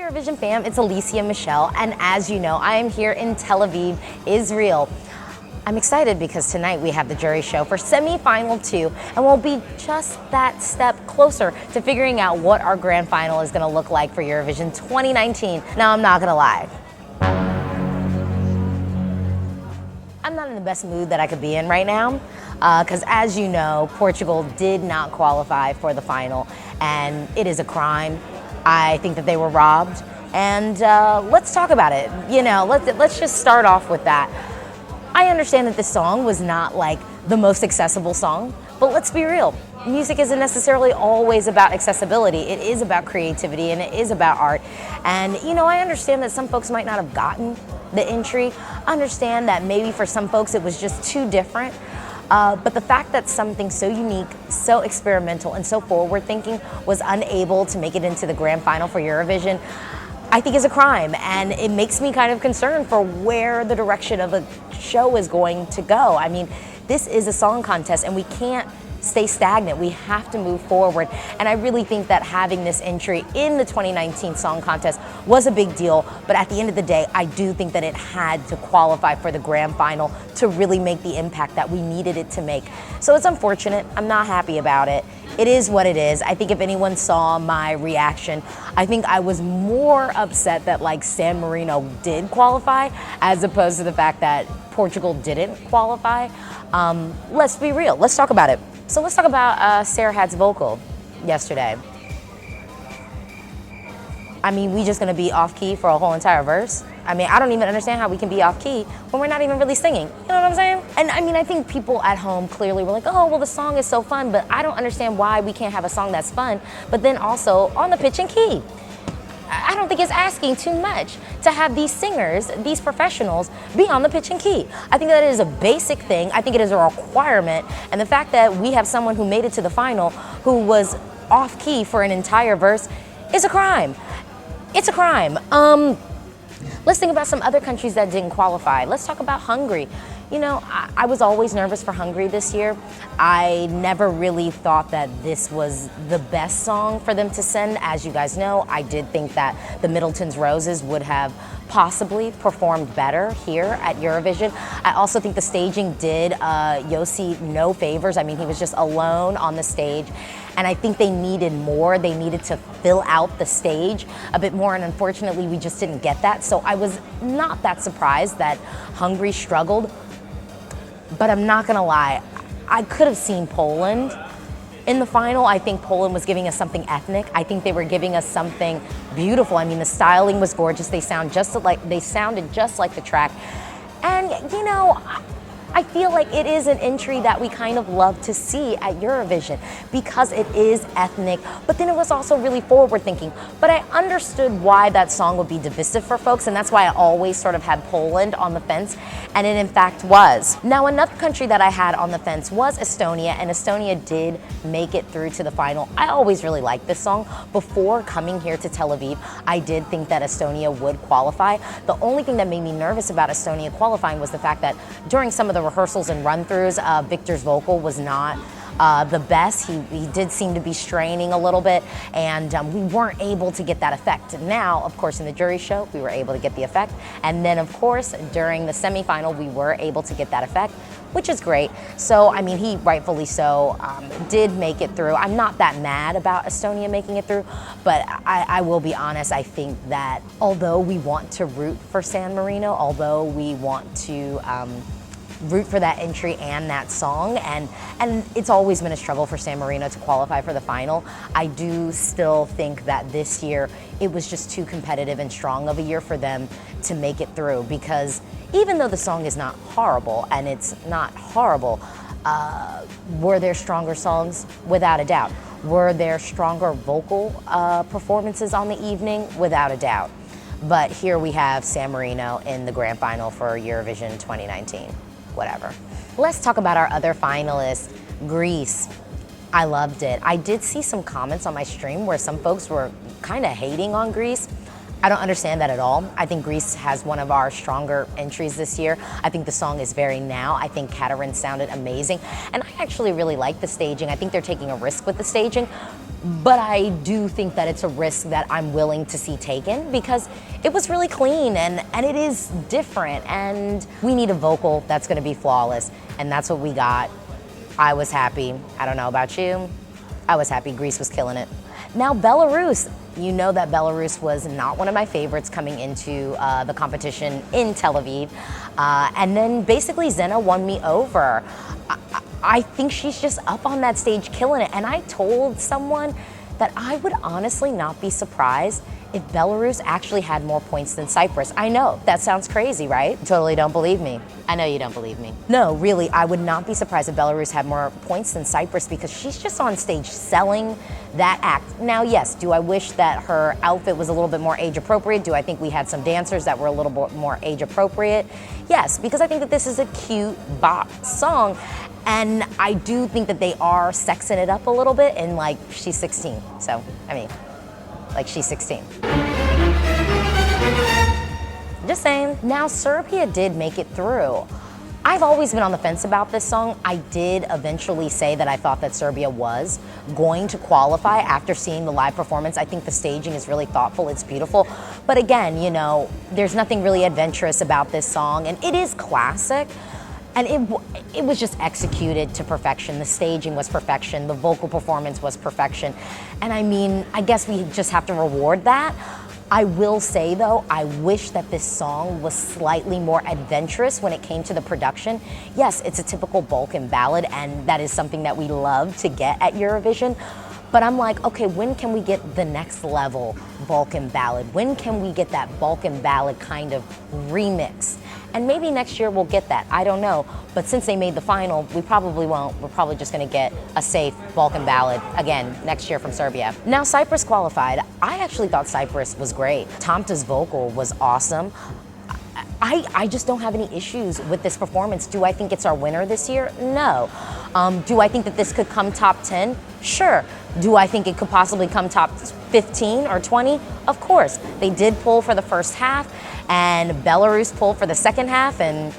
Eurovision fam, it's Alesia Michelle, and as you know, I am here in Tel Aviv, Israel. I'm excited because tonight we have the jury show for Semifinal 2, and we'll be just that step closer to figuring out what our grand final is going to look like for Eurovision 2019. Now, I'm not going to lie. I'm not in the best mood that I could be in right now, because as you know, Portugal did not qualify for the final, and it is a crime. I think that they were robbed, and let's talk about it. You know, let's just start off with that. I understand that this song was not like the most accessible song, but let's be real. Music isn't necessarily always about accessibility. It is about creativity and it is about art. And you know, I understand that some folks might not have gotten the entry. I understand that maybe for some folks it was just too different. But the fact that something so unique, so experimental, and so forward-thinking was unable to make it into the grand final for Eurovision, I think is a crime, and it makes me kind of concerned for where the direction of the show is going to go. I mean, this is a song contest, and we can't stay stagnant. We have to move forward, and I really think that having this entry in the 2019 Song Contest was a big deal, but at the end of the day, I do think that it had to qualify for the grand final to really make the impact that we needed it to make. So it's unfortunate. I'm not happy about it. It is what it is. I think if anyone saw my reaction, I think I was more upset that like San Marino did qualify as opposed to the fact that Portugal didn't qualify. Let's be real. Let's talk about it. So let's talk about Sarah Had's vocal yesterday. I mean, we just gonna be off key for a whole entire verse? I mean, I don't even understand how we can be off key when we're not even really singing. You know what I'm saying? And I mean, I think people at home clearly were like, oh, well, the song is so fun, but I don't understand why we can't have a song that's fun, but then also on the pitch and key. I don't think it's asking too much to have these singers, these professionals, be on the pitch and key. I think that is a basic thing. I think it is a requirement. And the fact that we have someone who made it to the final who was off key for an entire verse is a crime. It's a crime. Let's think about some other countries that didn't qualify. Let's talk about Hungary. You know, I was always nervous for Hungary this year. I never really thought that this was the best song for them to send. As you guys know, I did think that the Middleton's Roses would have possibly performed better here at Eurovision. I also think the staging did Yossi no favors. I mean, he was just alone on the stage. And I think they needed more. They needed to fill out the stage a bit more, and unfortunately, we just didn't get that. So I was not that surprised that Hungary struggled. But I'm not gonna lie, I could have seen Poland in the final. I think Poland was giving us something ethnic. I think they were giving us something beautiful. I mean, the styling was gorgeous. They sounded just like the track. And you know, I feel like it is an entry that we kind of love to see at Eurovision because it is ethnic, but then it was also really forward thinking. But I understood why that song would be divisive for folks, and that's why I always sort of had Poland on the fence, and it in fact was. Now, another country that I had on the fence was Estonia, and Estonia did make it through to the final. I always really liked this song. Before coming here to Tel Aviv, I did think that Estonia would qualify. The only thing that made me nervous about Estonia qualifying was the fact that during some of the rehearsals and run-throughs, Victor's vocal was not the best. He did seem to be straining a little bit, and we weren't able to get that effect. Now, of course, in the jury show, we were able to get the effect, and then, of course, during the semifinal, we were able to get that effect, which is great. So, I mean, he rightfully so did make it through. I'm not that mad about Estonia making it through, but I will be honest, I think that although we want to root for San Marino, although we want to root for that entry and that song, and it's always been a struggle for San Marino to qualify for the final, I do still think that this year it was just too competitive and strong of a year for them to make it through, because even though the song is not horrible, and it's not horrible, were there stronger songs? Without a doubt. Were there stronger vocal performances on the evening? Without a doubt. But here we have San Marino in the grand final for Eurovision 2019. Whatever. Let's talk about our other finalists, Greece. I loved it. I did see some comments on my stream where some folks were kind of hating on Greece. I don't understand that at all. I think Greece has one of our stronger entries this year. I think the song is very now. I think Katerin sounded amazing. And I actually really like the staging. I think they're taking a risk with the staging. But I do think that it's a risk that I'm willing to see taken because it was really clean and it is different, and we need a vocal that's gonna be flawless, and that's what we got. I was happy. I don't know about you. I was happy. Greece was killing it. Now Belarus. You know that Belarus was not one of my favorites coming into the competition in Tel Aviv. And then basically Zena won me over. I think she's just up on that stage killing it. And I told someone that I would honestly not be surprised if Belarus actually had more points than Cyprus. I know, that sounds crazy, right? You totally don't believe me. I know you don't believe me. No, really, I would not be surprised if Belarus had more points than Cyprus because she's just on stage selling that act. Now, yes, do I wish that her outfit was a little bit more age appropriate? Do I think we had some dancers that were a little bit more age appropriate? Yes, because I think that this is a cute bop song. And I do think that they are sexing it up a little bit, and like, she's 16. So, I mean, like, she's 16. Just saying. Now, Serbia did make it through. I've always been on the fence about this song. I did eventually say that I thought that Serbia was going to qualify after seeing the live performance. I think the staging is really thoughtful, it's beautiful. But again, you know, there's nothing really adventurous about this song, and it is classic. And it was just executed to perfection. The staging was perfection. The vocal performance was perfection. And I mean, I guess we just have to reward that. I will say though, I wish that this song was slightly more adventurous when it came to the production. Yes, it's a typical Balkan ballad, and that is something that we love to get at Eurovision. But I'm like, okay, when can we get the next level Balkan ballad? When can we get that Balkan ballad kind of remix? And maybe next year we'll get that, I don't know. But since they made the final, we probably won't. We're probably just gonna get a safe Balkan ballad again next year from Serbia. Now Cyprus qualified. I actually thought Cyprus was great. Tomta's vocal was awesome. I just don't have any issues with this performance. Do I think it's our winner this year? No. Do I think that this could come top 10? Sure. Do I think it could possibly come top 15 or 20? Of course. They did pull for the first half, and Belarus pulled for the second half, and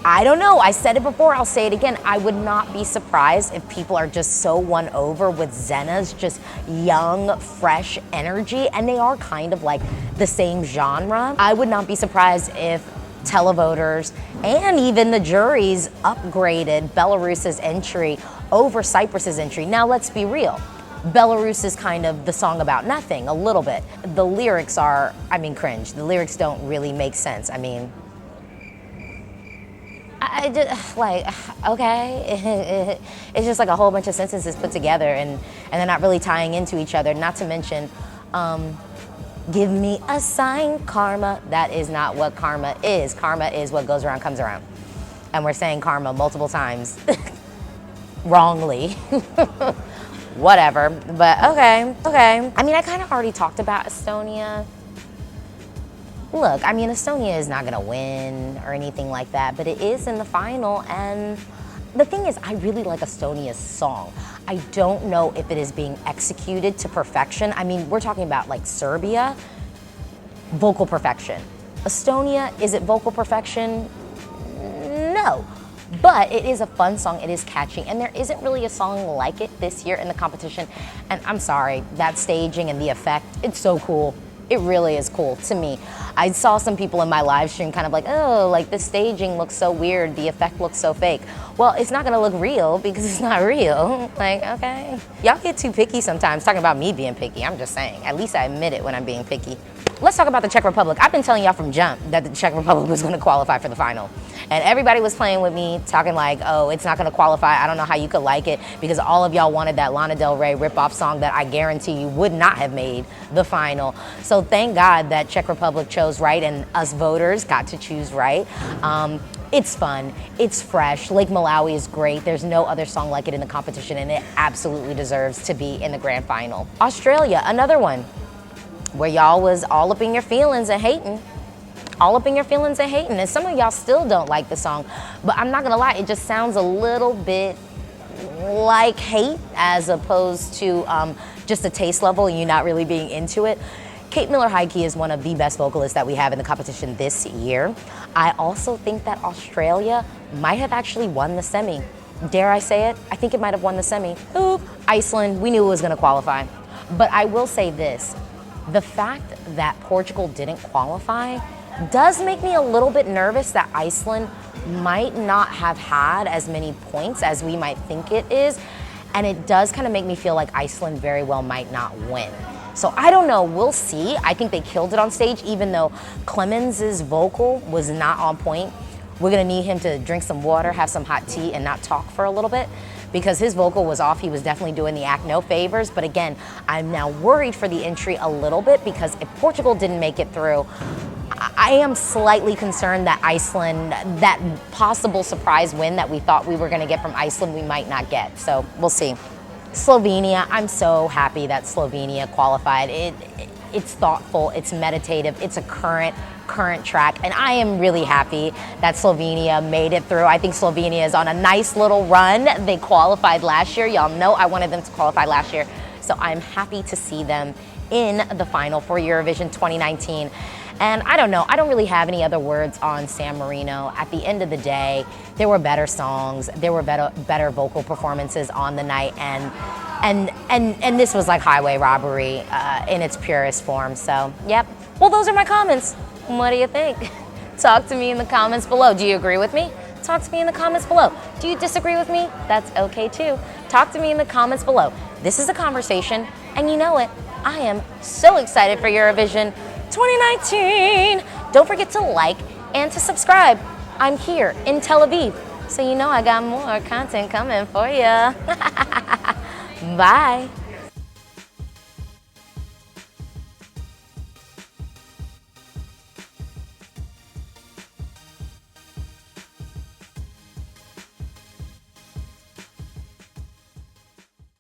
I don't know. I said it before, I'll say it again. I would not be surprised if people are just so won over with Zena's just young, fresh energy, and they are kind of like the same genre. I would not be surprised if televoters and even the juries upgraded Belarus's entry over Cyprus's entry. Now let's be real. Belarus is kind of the song about nothing, a little bit. The lyrics are, I mean, cringe. The lyrics don't really make sense. I mean, I just, like, okay. It's just like a whole bunch of sentences put together and they're not really tying into each other. Not to mention, give me a sign, karma. That is not what karma is. Karma is what goes around comes around. And we're saying karma multiple times wrongly. Whatever, but okay. I mean, I kind of already talked about Estonia. Look, I mean, Estonia is not gonna win or anything like that, but it is in the final, and the thing is, I really like Estonia's song. I don't know if it is being executed to perfection. I mean, we're talking about like Serbia, vocal perfection. Estonia, is it vocal perfection? No. But it is a fun song, it is catchy, and there isn't really a song like it this year in the competition. And I'm sorry, that staging and the effect, it's so cool. It really is cool to me. I saw some people in my live stream kind of like, oh, like the staging looks so weird, the effect looks so fake. Well, it's not gonna look real because it's not real. Like, okay. Y'all get too picky sometimes, talking about me being picky, I'm just saying. At least I admit it when I'm being picky. Let's talk about the Czech Republic. I've been telling y'all from jump that the Czech Republic was gonna qualify for the final. And everybody was playing with me, talking like, oh, it's not gonna qualify. I don't know how you could like it because all of y'all wanted that Lana Del Rey ripoff song that I guarantee you would not have made the final. So thank God that Czech Republic chose right and us voters got to choose right. It's fun, it's fresh. Lake Malawi is great. There's no other song like it in the competition, and it absolutely deserves to be in the grand final. Australia, another one where y'all was all up in your feelings and hating. All up in your feelings and hating. And some of y'all still don't like the song, but I'm not gonna lie, it just sounds a little bit like hate as opposed to just a taste level and you not really being into it. Kate Miller-Heidke is one of the best vocalists that we have in the competition this year. I also think that Australia might have actually won the semi. dare I say it, I think it might have won the semi. Oop. Iceland, we knew it was gonna qualify. But I will say this, the fact that Portugal didn't qualify does make me a little bit nervous that Iceland might not have had as many points as we might think it is. And it does kind of make me feel like Iceland very well might not win. So I don't know, we'll see. I think they killed it on stage, even though Clemens' vocal was not on point. We're gonna need him to drink some water, have some hot tea, and not talk for a little bit, because his vocal was off. He was definitely doing the act no favors. But again, I'm now worried for the entry a little bit, because if Portugal didn't make it through, I am slightly concerned that Iceland, that possible surprise win that we thought we were gonna get from Iceland, we might not get. So we'll see. Slovenia, I'm so happy that Slovenia qualified. It's thoughtful, it's meditative, it's a current track, and I am really happy that Slovenia made it through. I think Slovenia is on a nice little run. They qualified last year. Y'all know I wanted them to qualify last year, so I'm happy to see them in the final for Eurovision 2019. And I don't know, I don't really have any other words on San Marino. At the end of the day, there were better songs, there were better vocal performances on the night, and this was like highway robbery in its purest form. So, yep. Well, those are my comments. What do you think? Talk to me in the comments below. Do you agree with me? Talk to me in the comments below. Do you disagree with me? That's okay too. Talk to me in the comments below. This is a conversation, and you know it. I am so excited for Eurovision 2019. Don't forget to like and to subscribe. I'm here in Tel Aviv, so you know I got more content coming for you. Bye.